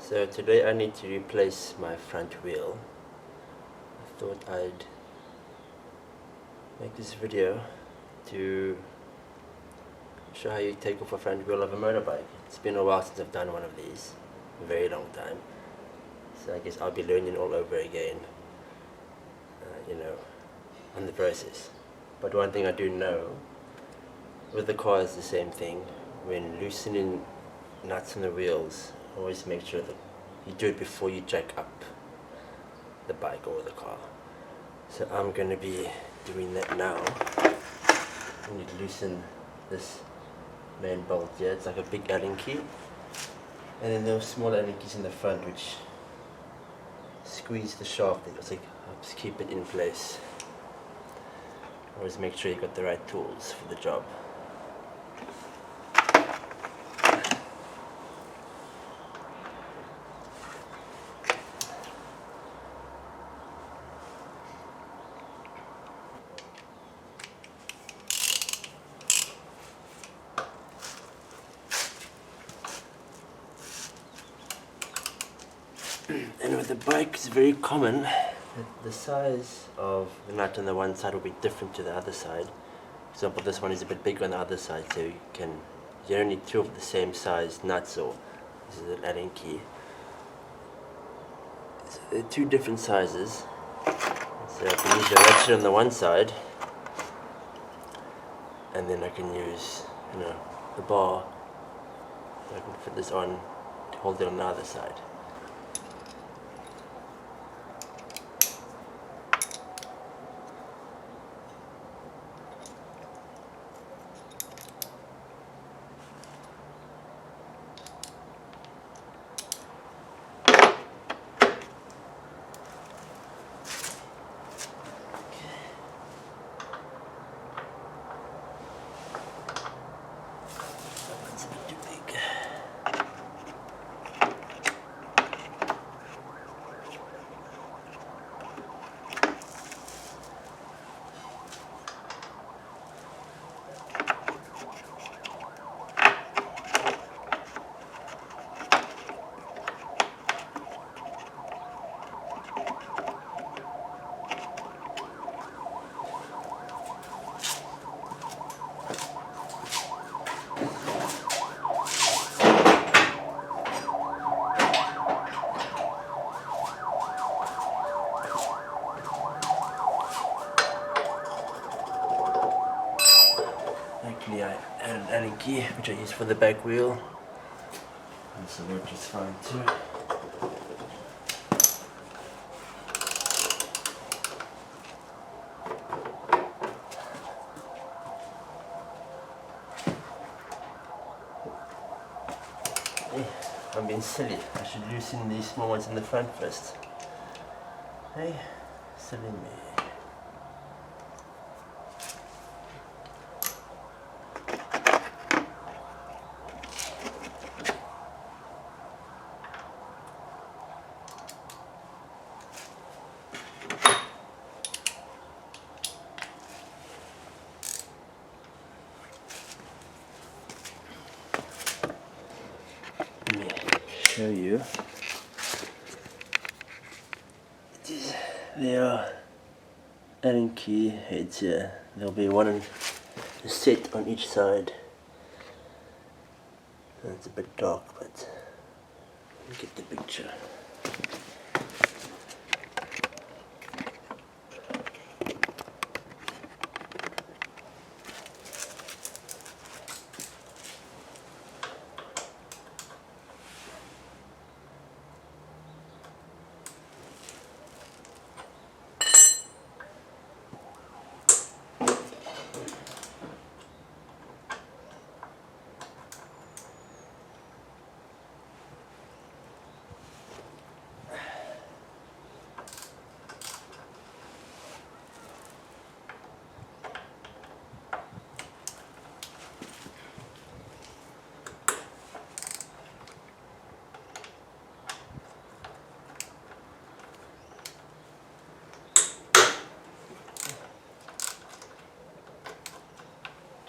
So today I need to replace my front wheel. I thought I'd make this video to show how you take off a front wheel of a motorbike. It's been a while since I've done one of these, a very long time. So I guess I'll be learning all over again, on the process. But one thing I do know, with the car is the same thing. When loosening nuts on the wheels, always make sure that you do it before you jack up the bike or the car. So I'm going to be doing that now. I need to loosen this main bolt here. It's like a big Allen key, and then there are small Allen keys in the front which squeeze the shaft. It helps keep it in place. Always make sure you got the right tools for the job. And with the bike, it's very common that the size of the nut on the one side will be different to the other side. For example, this one is a bit bigger on the other side, so you don't need two of the same size nuts, or this is an Allen key. So they're two different sizes. So I can use the ratchet on the one side, and then I can use the bar. I can fit this on to hold it on the other side. Luckily I had an Allen key which I use for the back wheel, and so works just fine too. Hey, I'm being silly. I should loosen these small ones in the front first. Hey, silly me. Show you. There are Allen key heads here. There'll be one set on each side. It's a bit dark, but you get the picture.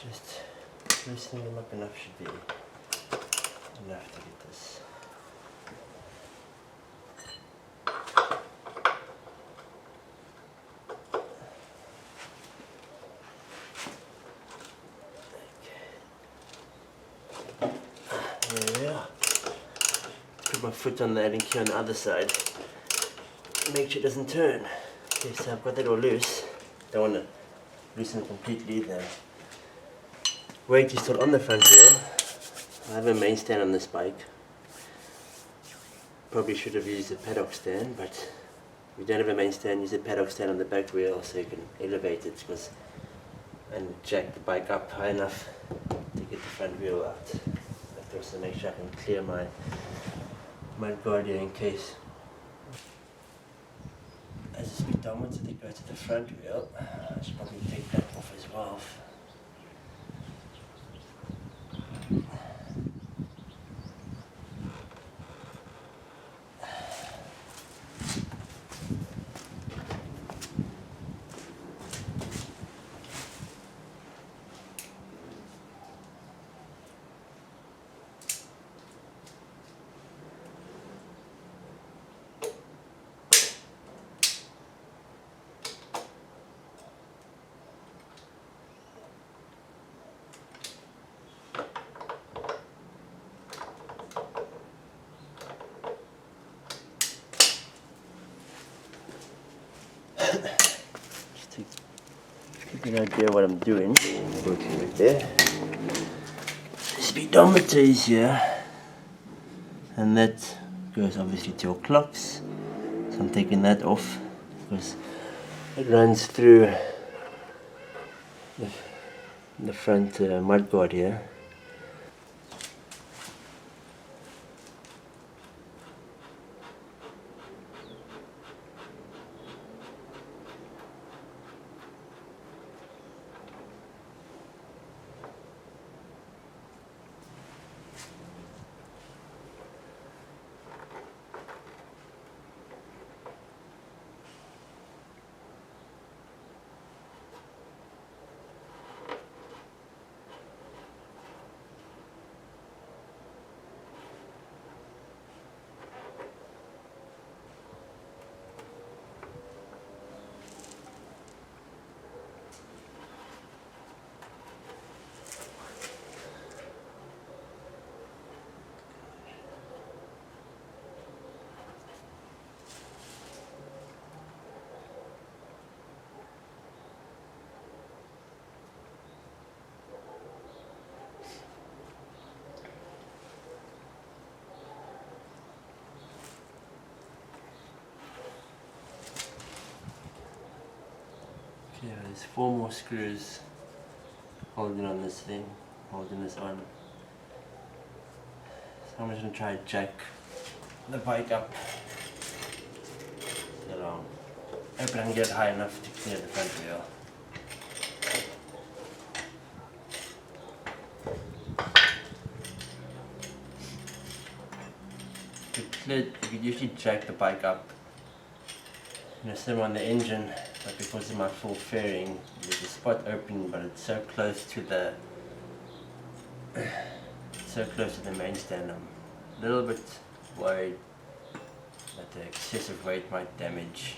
Just loosening them up enough should be enough to get this my foot on the Allen key on the other side. Make sure it doesn't turn. Okay, so I've got that all loose. Don't want to loosen it completely. The weight is still on the front wheel. I have a main stand on this bike. Probably should have used a paddock stand, but if you don't have a main stand, use a paddock stand on the back wheel so you can elevate it and jack the bike up high enough to get the front wheel out. I have to also make sure I can clear my mud guard here in case. As a speedometer that goes to the front wheel, I should probably take that off as well. Just to get an idea what I'm doing, working right there. Speedometer is here, and that goes obviously to your clocks. So I'm taking that off because it runs through the front mud guard here. Yeah, there's 4 more screws holding on this thing, holding this on. So I'm just going to try to jack the bike up along. Hope I can get high enough to clear the front wheel. You could usually jack the bike up, same on the engine, but because of my full fairing, there's a spot open, but it's so close to the main stand. I'm a little bit worried that the excessive weight might damage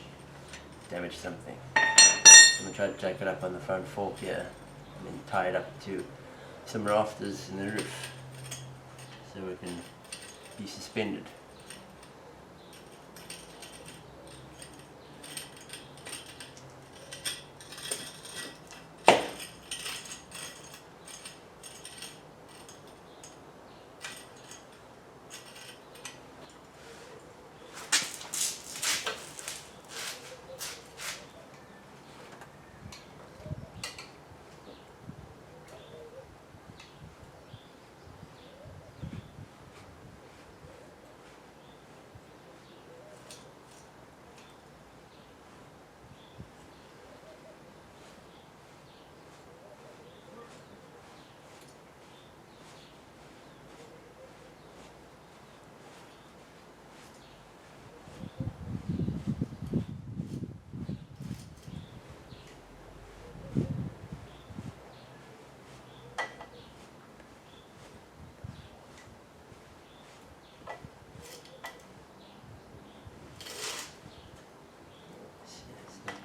something. I'm gonna try to jack it up on the front fork here, and then tie it up to some rafters in the roof, so we can be suspended.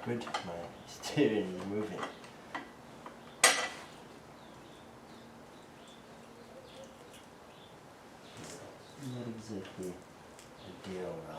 Good, my steering is moving. Not exactly the deal now.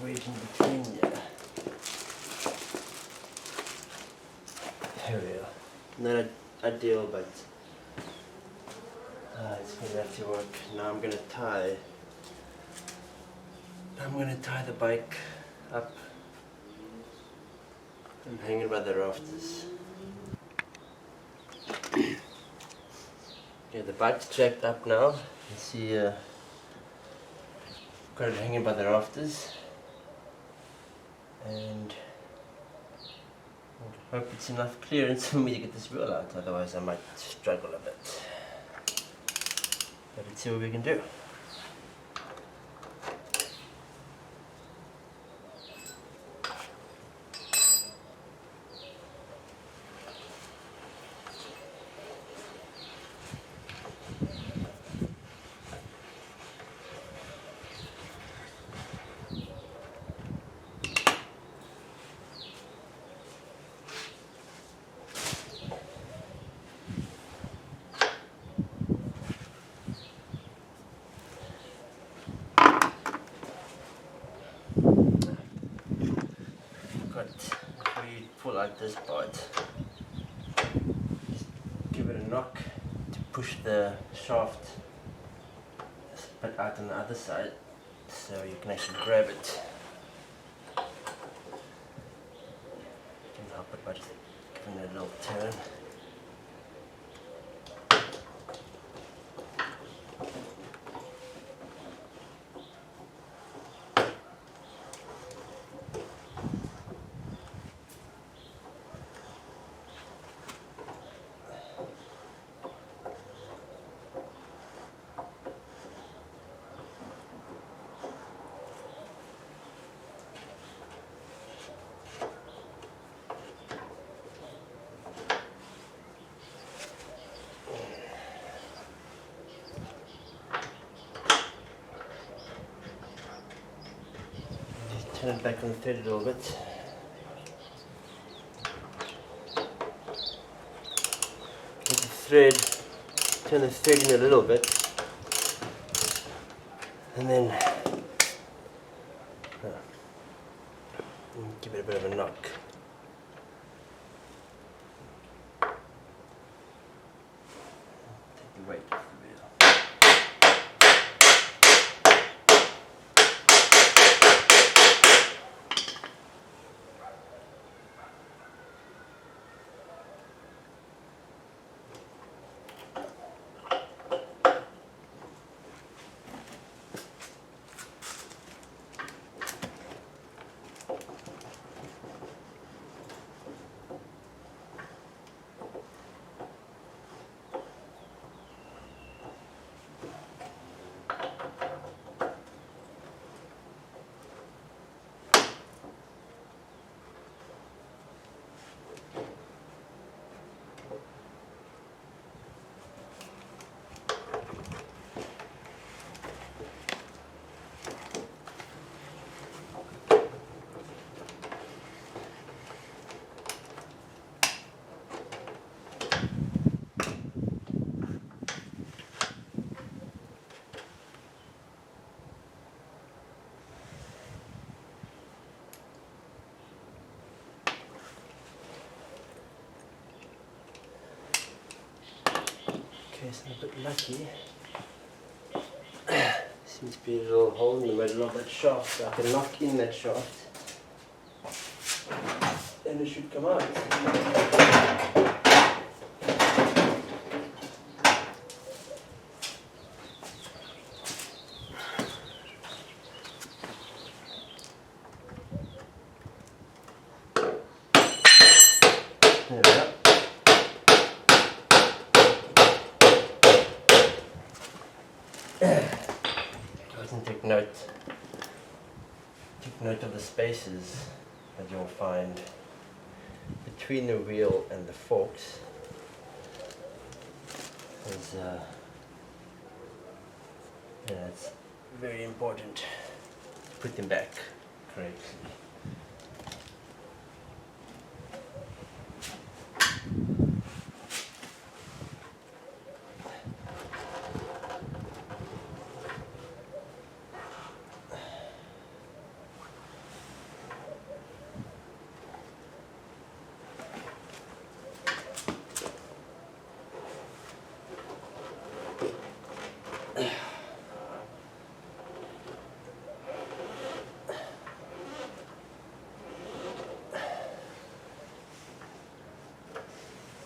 In between there. There we are. Not ideal, but it's gonna have to work. Now I'm gonna tie the bike up and hang it by the rafters. Yeah, the bike's jacked up now. You see, got it hanging by the rafters. And I hope it's enough clearance for me to get this wheel out, otherwise I might struggle a bit. But let's see what we can do. Before you pull out this part, just give it a knock to push the shaft a bit out on the other side so you can actually grab it. You can help it by just giving it a little turn. Turn it back on the thread a little bit. Get the thread, turn the thread in a little bit, and then give it a bit of a knock. Take the weight off the wheel. guess I'm a bit lucky. Seems to be a little hole in the middle of that shaft, so I can knock in that shaft and it should come out. There we go. Take note of the spaces that you'll find between the wheel and the forks. It's very important to put them back correctly.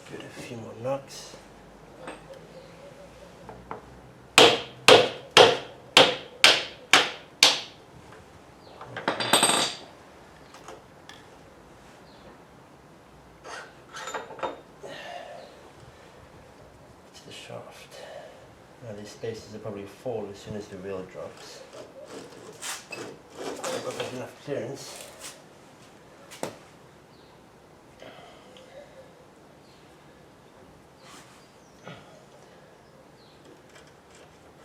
Give it a few more knocks. The shaft. Now these spaces will probably fall as soon as the wheel drops. I've got enough clearance.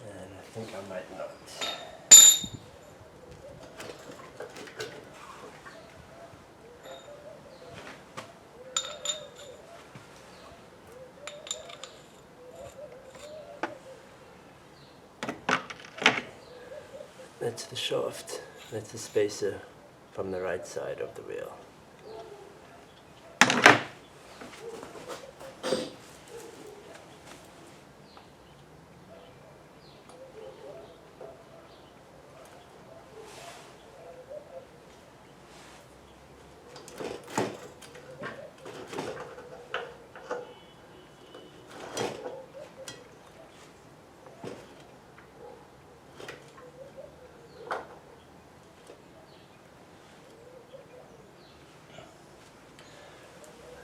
And I think I might not. That's the shaft, that's the spacer from the right side of the wheel.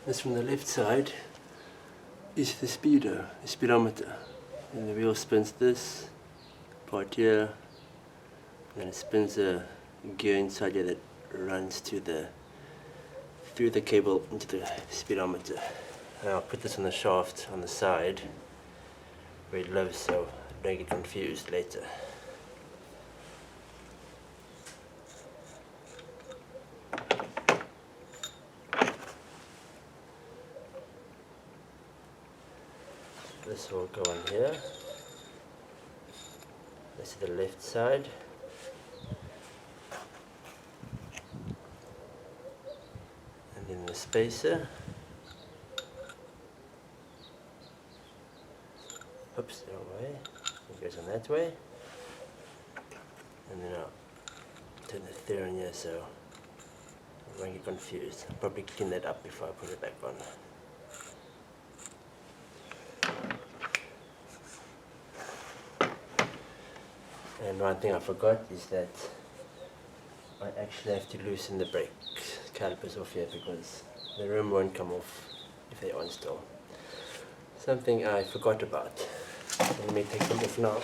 This from the left side is the speedometer, and the wheel spins this part here, and then it spins a gear inside here that runs to through the cable into the speedometer. And I'll put this on the shaft on the side where it lives, so I don't get confused later. This will go on here. This is the left side. And then the spacer. Oops, the wrong way. It goes on that way. And then I'll turn the third on here so I won't get confused. I'll probably clean that up before I put it back on. And one thing I forgot is that I actually have to loosen the brake calipers off here because the rim won't come off if they're on still. Something I forgot about. Let me take them off now.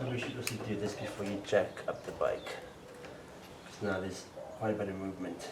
We should also do this before you jack up the bike, because now there's quite a bit of movement.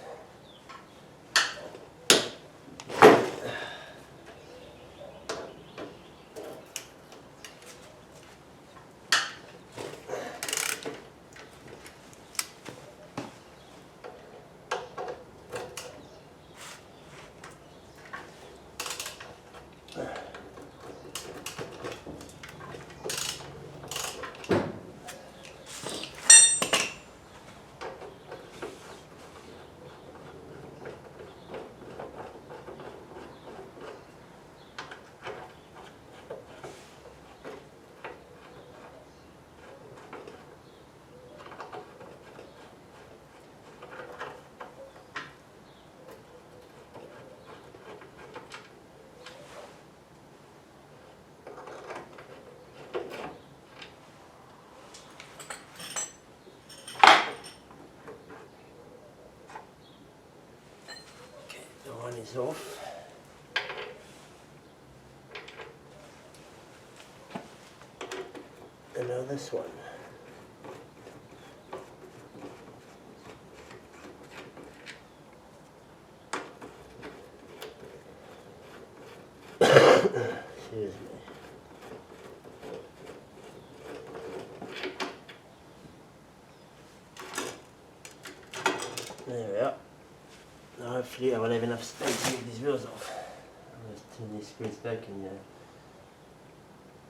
one is off. And now this one. Excuse me. There we are. Now hopefully I will have enough space to get these wheels off. I'll just turn these screws back and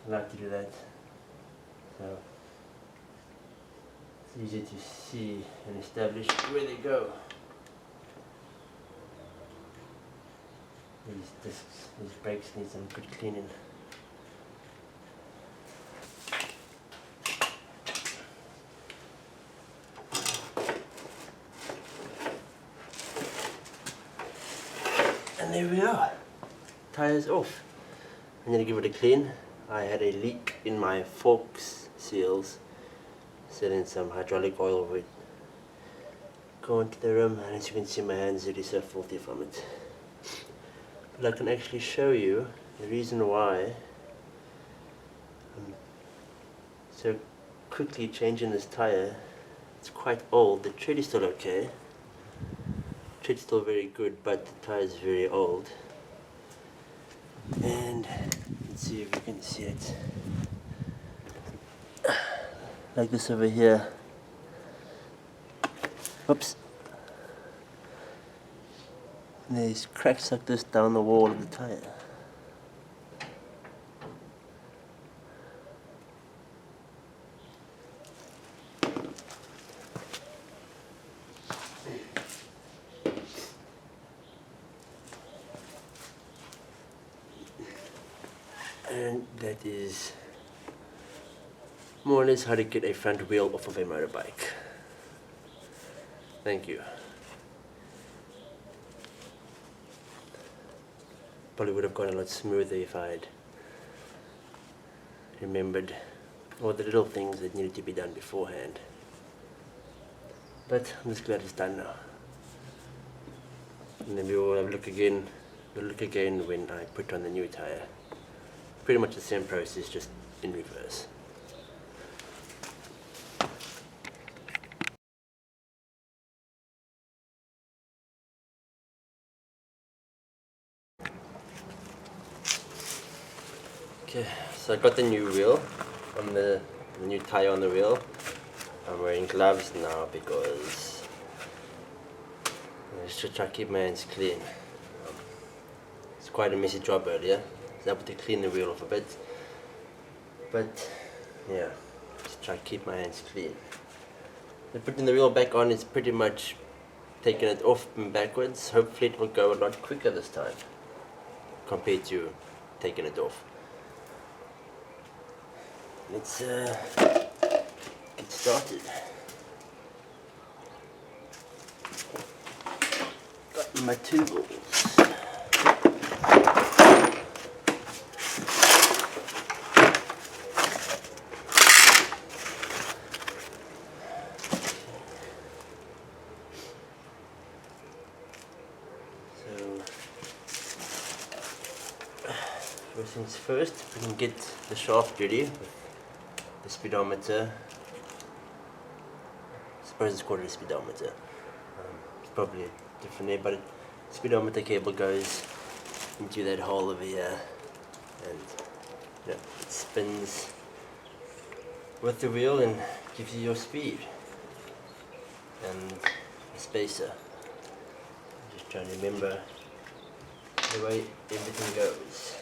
I like to do that. So it's easy to see and establish where they go. These discs, these brakes need some good cleaning. And there we are. Tires off. I'm going to give it a clean. I had a leak in my forks seals. Set in some hydraulic oil would go into the rim, and as you can see my hands are really so filthy from it. But I can actually show you the reason why I'm so quickly changing this tire. It's quite old. The tread is still okay. The tread's still very good, but the tire is very old. And let's see if you can see it. Like this over here. Oops. There's cracks like this down the wall of the tire. And that is more or less how to get a front wheel off of a motorbike. Thank you. Probably would have gone a lot smoother if I had remembered all the little things that needed to be done beforehand. But I'm just glad it's done now. And then we will have a look again. We'll look again when I put on the new tire. Pretty much the same process, just in reverse. Okay, so I got the new wheel on the new tire on the wheel. I'm wearing gloves now because I should try to keep my hands clean. It's quite a messy job earlier. I was able to clean the wheel off a bit, but yeah, just try to keep my hands clean. And putting the wheel back on is pretty much taking it off and backwards. Hopefully it will go a lot quicker this time compared to taking it off. Let's get started. Got my tools. First things first, we can get the shaft ready with the speedometer. I suppose it's called a speedometer. It's probably a different name, but the speedometer cable goes into that hole over here, and it spins with the wheel and gives you your speed. And the spacer. I'm just trying to remember the way everything goes.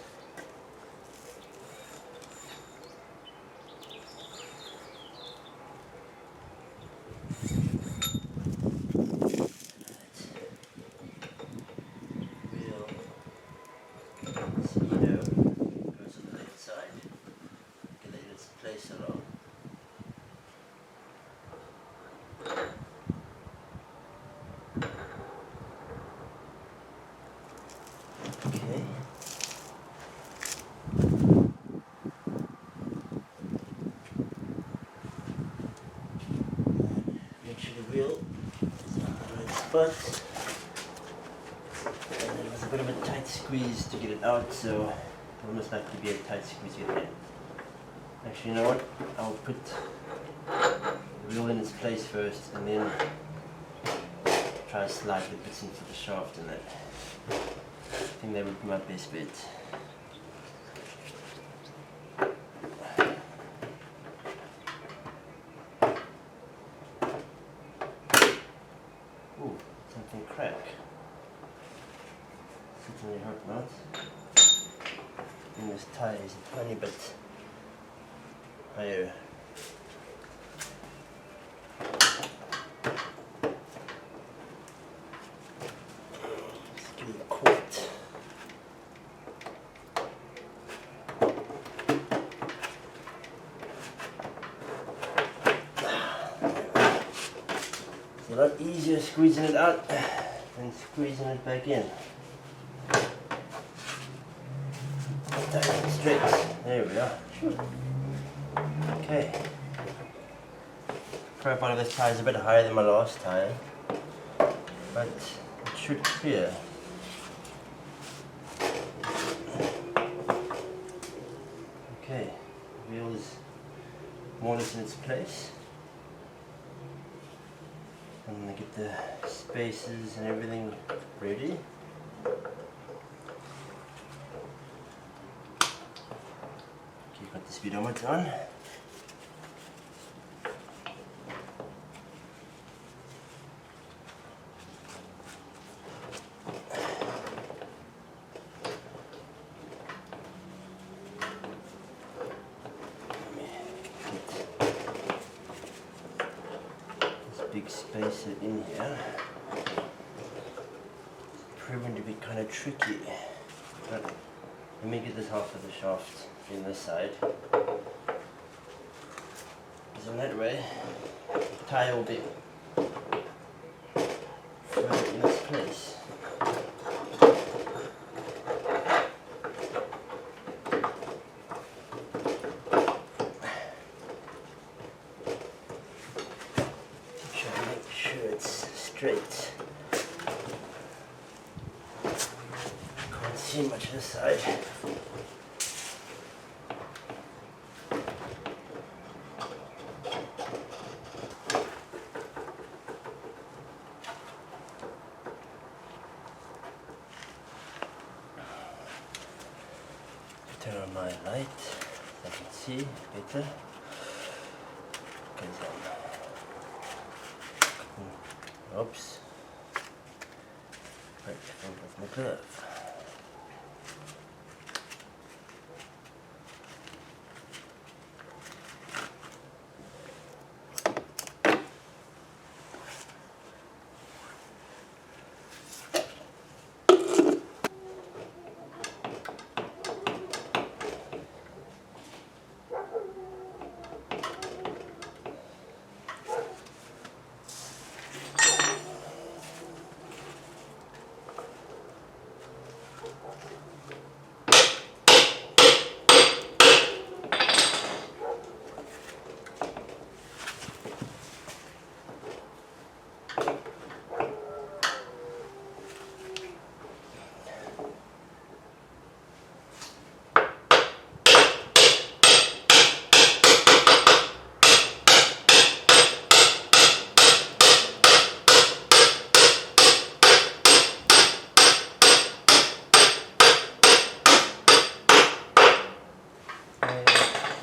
Make sure the wheel is on the right spot. And then a bit of a tight squeeze to get it out, so it almost like to be a tight squeeze again. Actually, you know what? I'll put the wheel in its place first and then try to slide the bits into the shaft and that. I think that would be my best bet. Ooh, something crack. Certainly hope not. And this tire is a tiny bit higher. Let's give it a quart. It's a lot easier squeezing it out than squeezing it back in. Straight. There we are. Okay. Profile of this tire is a bit higher than my last tire, but it should clear. Okay, the wheel is more or less in its place. I'm going to get the spaces and everything ready. Got the speedometer on. This big spacer in here. It's proven to be kind of tricky. But let me get this half of the shaft in this side. So in that way, the tire will be further in its place. Try to make sure it's straight. Can't see much of the side. Turn on my light so I can see better. Oops. Right, with my glove.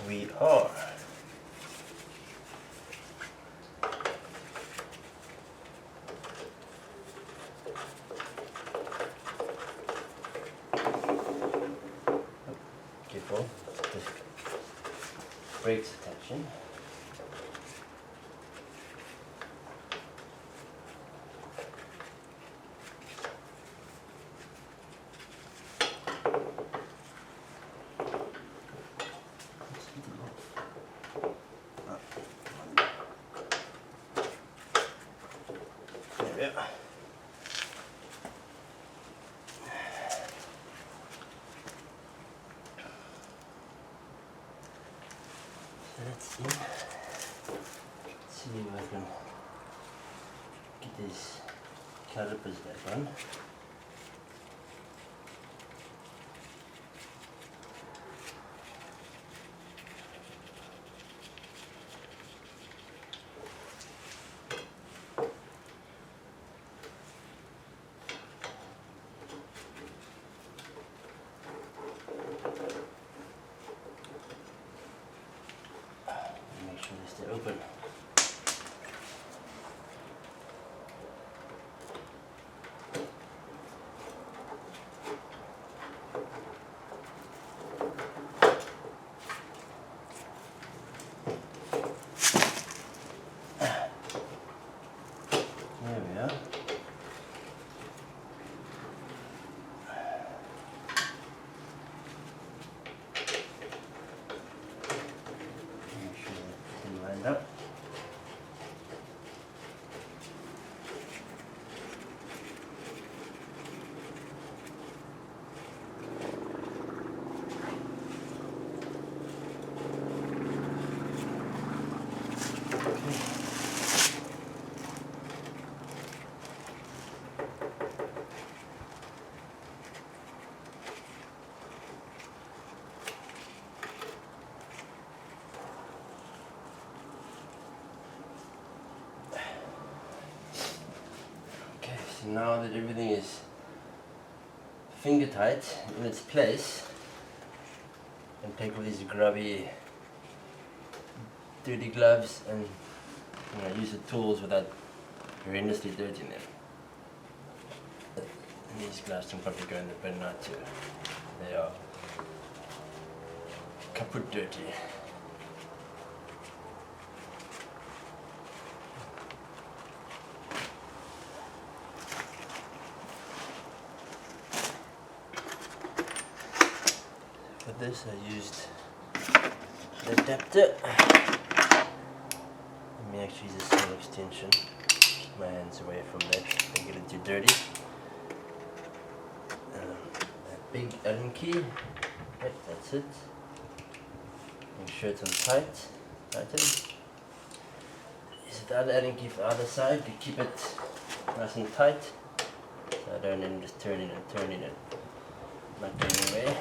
We are. Careful, the brakes attaching. There we are. So let's see. Let's see if I can get these calipers back on. now that everything is finger tight in its place, and take all these grubby, dirty gloves and use the tools without horrendously dirtying them. And these gloves can probably go in the bin now too. They are kaput dirty. For this I used the adapter. Let me actually use a small extension. Keep my hands away from that, don't get it too dirty. A big Allen key. Yep, that's it. Make sure it's on tighten. Use the other Allen key for the other side to keep it nice and tight. So I don't end up just turning and not going away.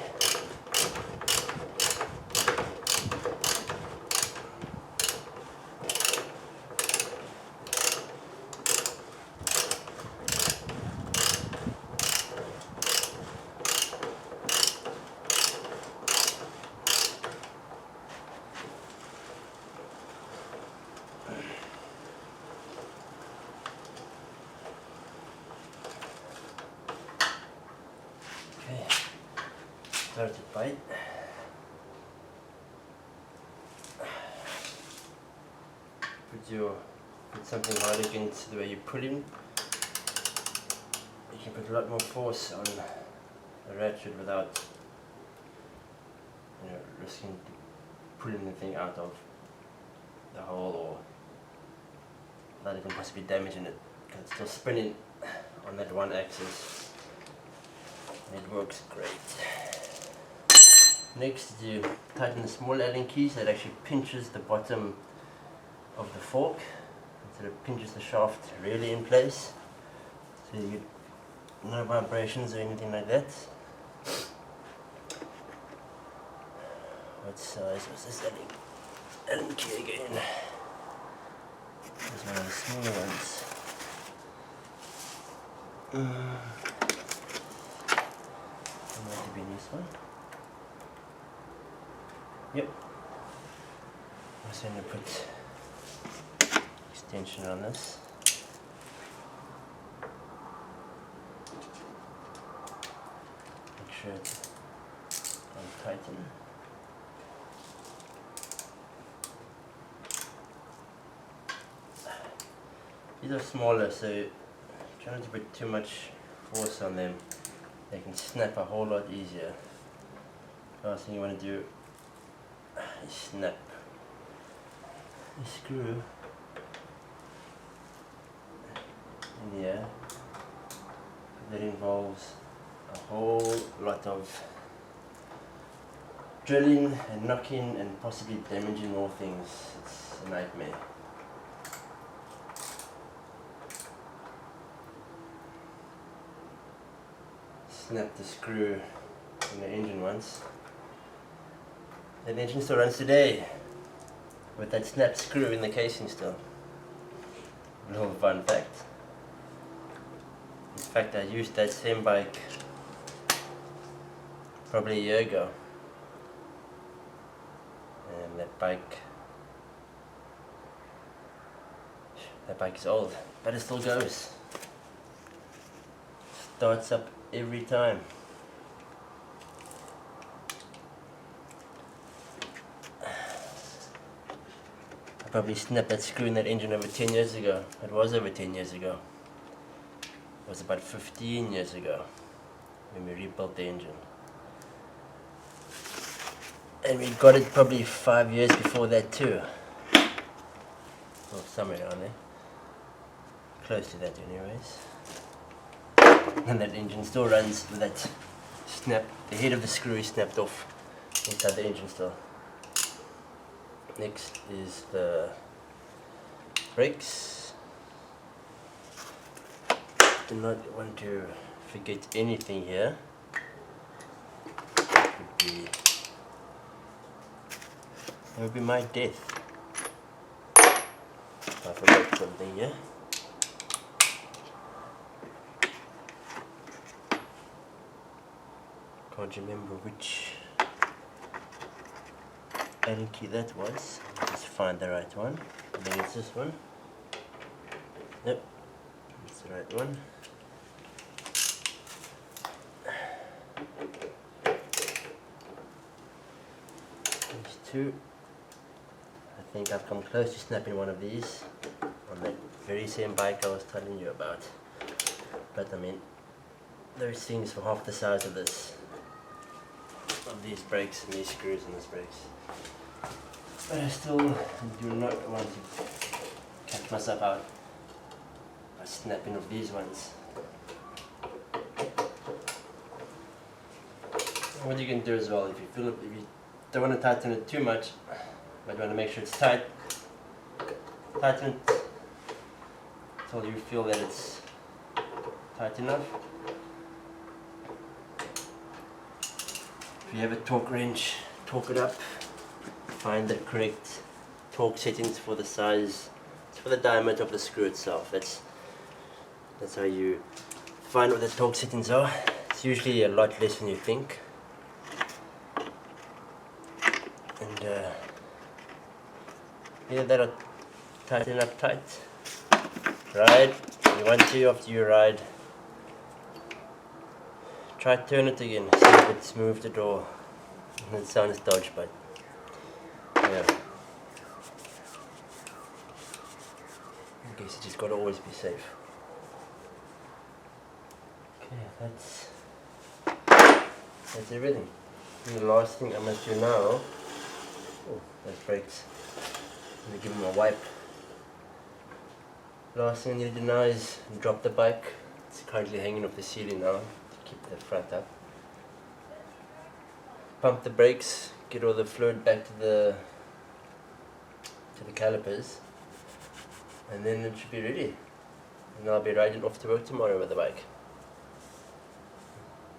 Start to bite. Put something hard against the way you pull in. You can put a lot more force on a ratchet without risking pulling the thing out of the hole or not even possibly damaging it, because it's still spinning on that one axis. And it works great. Next, you tighten the small Allen key so it actually pinches the bottom of the fork, so it pinches the shaft really in place, so you get no vibrations or anything like that. What size was this Allen key again? This is one of the smaller ones. Might have been this one. Yep. I'm just going to put extension on this. Make sure it's tighten. These are smaller, so try not to put too much force on them. They can snap a whole lot easier. Last thing you want to do is snap the screw in the air. That involves a whole lot of drilling and knocking and possibly damaging more things. It's a nightmare. Snap the screw in the engine once. The engine still runs today with that snapped screw in the casing still. A little fun fact. In fact, I used that same bike probably a year ago, and that bike is old, but it still goes. Starts up every time. I probably snapped that screw in that engine over 10 years ago. It was over 10 years ago. It was about 15 years ago when we rebuilt the engine. And we got it probably 5 years before that too. Well, somewhere around there. Close to that anyways. And that engine still runs with that snap. The head of the screw is snapped off inside the engine still. Next is the brakes. Do not want to forget anything here. That would be my death. I forgot something here. Can't remember which Allen key that was. Just find the right one. I think it's this one. Yep, it's the right one. These two. I think I've come close to snapping one of these on that very same bike I was telling you about. But I mean, those things were half the size of this, of these brakes and these screws in these brakes. But I still do not want to catch myself out by snapping of these ones. What you can do as well, if you don't want to tighten it too much, but you want to make sure it's tight, tighten it until you feel that it's tight enough. If you have a torque wrench, torque it up, find the correct torque settings for the size, for the diameter of the screw itself. That's how you find what the torque settings are. It's usually a lot less than you think. And either that or tighten up tight. Ride, you want to after you ride. Try to turn it again, see if it's moved at all. It sounds dodgy, but yeah. I guess you just gotta always be safe. Okay, that's everything. And the last thing I must do now, oh, those brakes. I'm gonna give them a wipe. Last thing I need to do now is drop the bike. It's currently hanging off the ceiling now to keep the front up. Pump the brakes, get all the fluid back to the calipers, and then it should be ready. And I'll be riding off to work tomorrow with the bike.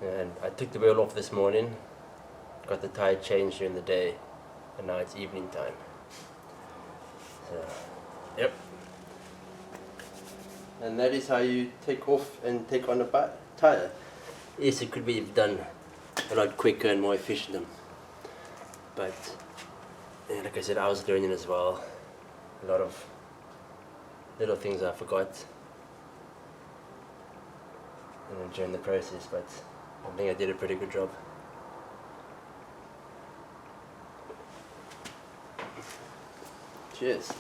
And I took the wheel off this morning, got the tire changed during the day, and now it's evening time. So, yep. And that is how you take off and take on a tire. Yes, it could be done a lot quicker and more efficient, but yeah, like I said, I was learning as well. A lot of little things I forgot during the process, but I think I did a pretty good job. Cheers.